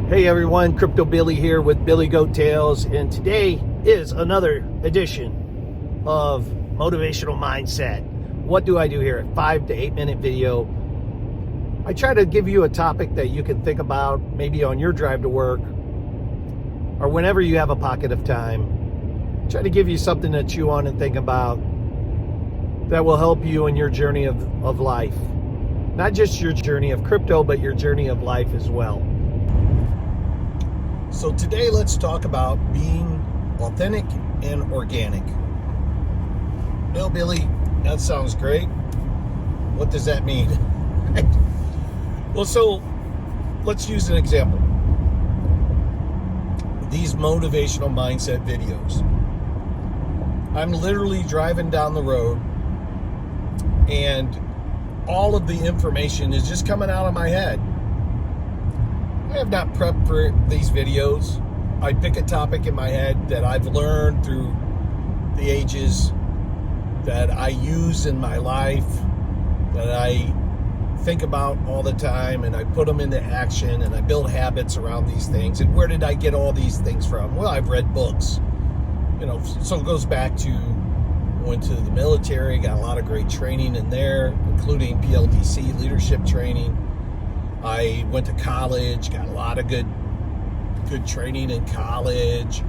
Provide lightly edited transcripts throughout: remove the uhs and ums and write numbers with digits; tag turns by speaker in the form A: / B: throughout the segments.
A: Hey everyone, Crypto Billy here with Billy Goat Tales, and today is another edition of Motivational Mindset. What do I do here? A 5 to 8 minute video. I try to give you a topic that you can think about maybe on your drive to work or whenever you have a pocket of time. Try to give you something to chew on and think about that will help you in your journey of life. Not just your journey of crypto, but your journey of life as well. So today let's talk about being authentic and organic. Billy, that sounds great. What does that mean? Well, so let's use an example. These motivational mindset videos. I'm literally driving down the road and all of the information is just coming out of my head. I have not prepped for these videos. I pick a topic in my head that I've learned through the ages, that I use in my life, that I think about all the time, and I put them into action, and I build habits around these things. And where did I get all these things from? Well, I've read books. So it goes back to, went to the military, got a lot of great training in there, including PLDC leadership training. I went to college, got a lot of good training in college.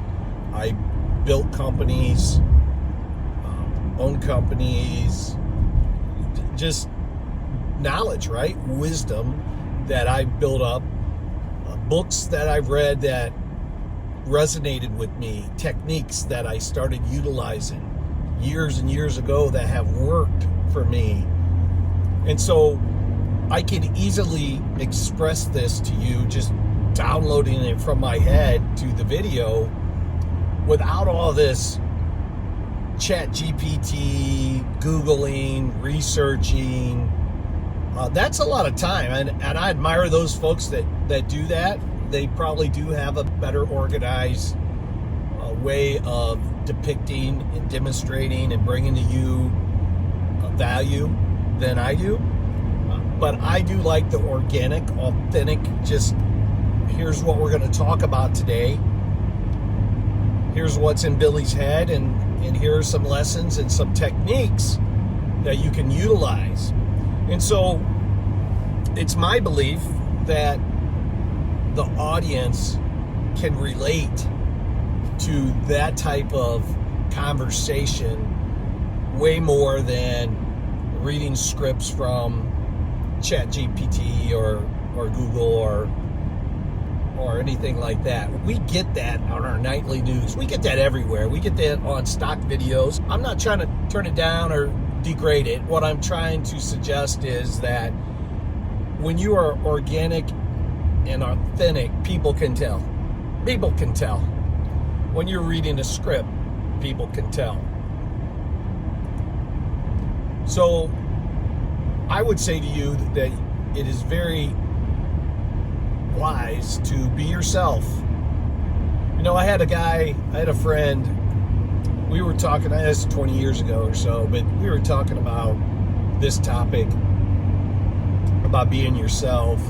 A: I built companies, owned companies, just knowledge, right? Wisdom that I built up, books that I've read that resonated with me, techniques that I started utilizing years and years ago that have worked for me. And so I can easily express this to you just downloading it from my head to the video without all this chat GPT, Googling, researching. That's a lot of time, and I admire those folks that do that. They probably do have a better organized way of depicting and demonstrating and bringing to you value than I do. But I do like the organic, authentic, just here's what we're going to talk about today. Here's what's in Billy's head, and here are some lessons and some techniques that you can utilize. And so it's my belief that the audience can relate to that type of conversation way more than reading scripts from ChatGPT or Google or anything like that. We get that on our nightly news. We get that everywhere. We get that on stock videos. I'm not trying to turn it down or degrade it. What I'm trying to suggest is that when you are organic and authentic, people can tell. People can tell. When you're reading a script, people can tell. So I would say to you that it is very wise to be yourself. I had a friend, we were talking, this 20 years ago or so, but we were talking about this topic, about being yourself,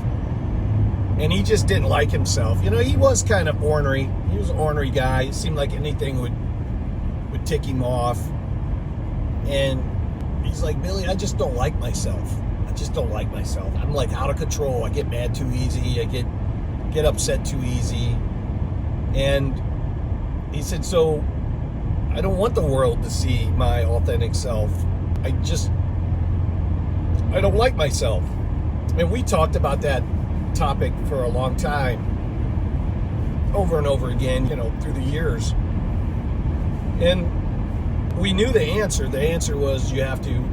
A: and he just didn't like himself. He was kind of ornery. He was an ornery guy. It seemed like anything would tick him off. And he's like, Billy, I just don't like myself. I just don't like myself. I'm like out of control. I get mad too easy. I get upset too easy. And he said, so I don't want the world to see my authentic self. I don't like myself. And we talked about that topic for a long time, over and over again, through the years. And we knew the answer. The answer was you have to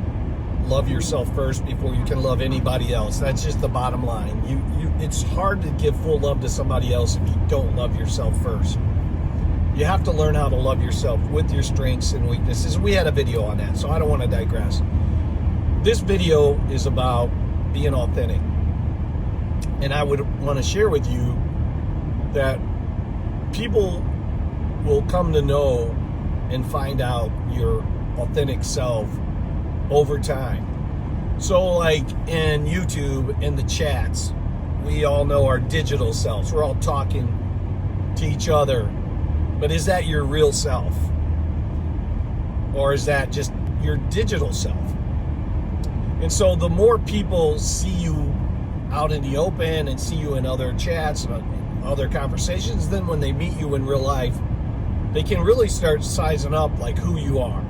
A: love yourself first before you can love anybody else. That's just the bottom line. It's hard to give full love to somebody else if you don't love yourself first. You have to learn how to love yourself with your strengths and weaknesses. We had a video on that, so I don't want to digress. This video is about being authentic. And I would want to share with you that people will come to know and find out your authentic self over time. So like in YouTube, in the chats, we all know our digital selves. We're all talking to each other. But is that your real self? Or is that just your digital self? And so the more people see you out in the open and see you in other chats and other conversations, then when they meet you in real life, they can really start sizing up like who you are.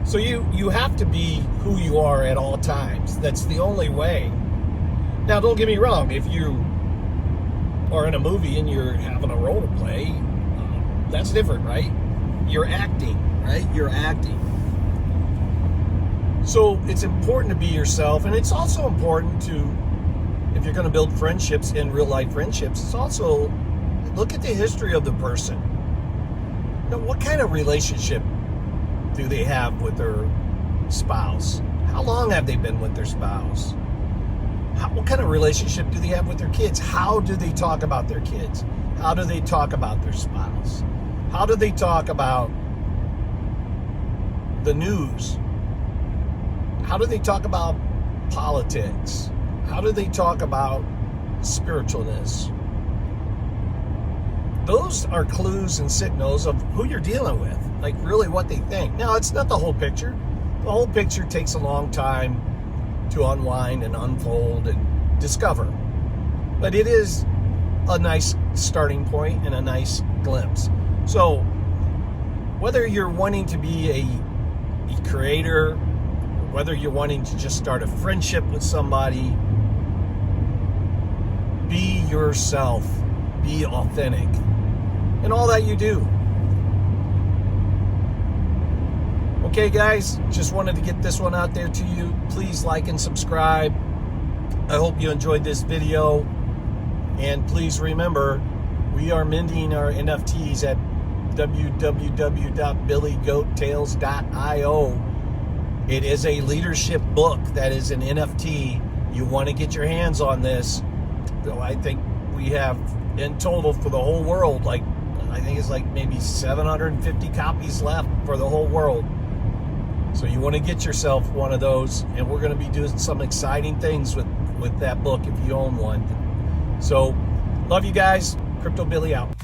A: So you have to be who you are at all times. That's the only way. Now, don't get me wrong. If you are in a movie and you're having a role to play, that's different, right? You're acting, right? You're acting. So it's important to be yourself, and it's also important to, if you're going to build friendships, in real life friendships, it's also look at the history of the person. Now, what kind of relationship do they have with their spouse? How long have they been with their spouse? What kind of relationship do they have with their kids? How do they talk about their kids? How do they talk about their spouse? How do they talk about the news? How do they talk about politics? How do they talk about spiritualness? Those are clues and signals of who you're dealing with, like really what they think. Now, it's not the whole picture. The whole picture takes a long time to unwind and unfold and discover. But it is a nice starting point and a nice glimpse. So, whether you're wanting to be a creator, whether you're wanting to just start a friendship with somebody, be yourself, be authentic in all that you do. Okay, guys, just wanted to get this one out there to you. Please like and subscribe. I hope you enjoyed this video. And please remember, we are minting our NFTs at www.billygoattails.io. It is a leadership book that is an NFT. You want to get your hands on this. So I think we have in total for the whole world, I think it's like maybe 750 copies left for the whole world. So you want to get yourself one of those, and we're going to be doing some exciting things with that book if you own one. So, love you guys. Crypto Billy out.